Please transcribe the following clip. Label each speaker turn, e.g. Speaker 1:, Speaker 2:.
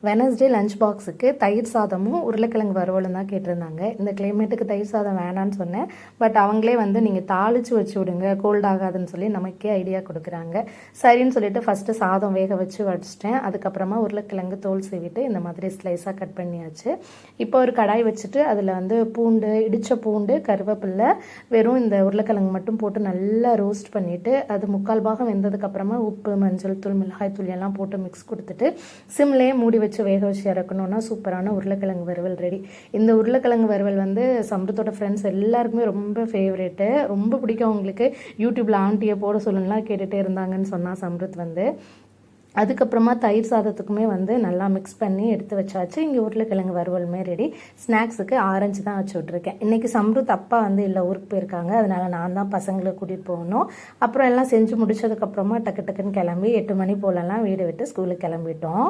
Speaker 1: Wednesday lunch பாக்ஸுக்கு தயிர் சாதமும் உருளைக்கிழங்கு வறுவலும் தான் கேட்டிருந்தாங்க. இந்த கிளைமேட்டுக்கு தயிர் சாதம் வேணான்னு சொன்னேன். பட் அவங்களே வந்து நீங்கள் தாளித்து வச்சு விடுங்க, கோல்ட் ஆகாதுன்னு சொல்லி நமக்கே ஐடியா கொடுக்குறாங்க. சரின்னு சொல்லிட்டு ஃபஸ்ட்டு சாதம் வேக வச்சு வடிச்சிட்டேன். அதுக்கப்புறமா உருளைக்கிழங்கு தோல் சீவிட்டு இந்த மாதிரி ஸ்லைஸாக கட் பண்ணியாச்சு. இப்போ ஒரு கடாய் வச்சுட்டு அதில் வந்து பூண்டு, இடித்த பூண்டு, கருவேப்பில்லை, வெறும் இந்த உருளைக்கிழங்கு மட்டும் போட்டு நல்லா ரோஸ்ட் பண்ணிவிட்டு அது முக்கால் பாகம் வெந்ததுக்கப்புறமா உப்பு, மஞ்சள் தூள், மிளகாய் தூள் எல்லாம் போட்டு மிக்ஸ் கொடுத்துட்டு சிம்லேயே மூடி வச்சு வேக வச்சு இறக்கணுன்னா சூப்பரான உருளைக்கிழங்கு வறுவல் ரெடி. இந்த உருளைக்கிழங்கு வறுவல் வந்து சம்ருத்தோட ஃப்ரெண்ட்ஸ் எல்லாருக்குமே ரொம்ப ஃபேவரேட்டு, ரொம்ப பிடிக்கும் அவங்களுக்கு. யூடியூப்பில் ஆண்டியை போட சொல்லணும்லாம் கேட்டுகிட்டே இருந்தாங்கன்னு சொன்னால் சம்ருத் வந்து. அதுக்கப்புறமா தயிர் சாதத்துக்குமே வந்து நல்லா மிக்ஸ் பண்ணி எடுத்து வச்சாச்சு. இங்கே உருளைக்கிழங்கு வறுவலுமே ரெடி. ஸ்நாக்ஸுக்கு ஆரஞ்சு தான் வச்சு விட்ருக்கேன். இன்றைக்கி சம்ருத் அப்பா வந்து இல்லை, ஊருக்கு போயிருக்காங்க. அதனால் நான் தான் பசங்களை கூட்டிகிட்டு போகணும். அப்புறம் எல்லாம் செஞ்சு முடிச்சதுக்கப்புறமா டக்கு டக்குன்னு கிளம்பி 8 மணி போலலாம் வீடு விட்டு ஸ்கூலுக்கு கிளம்பிட்டோம்.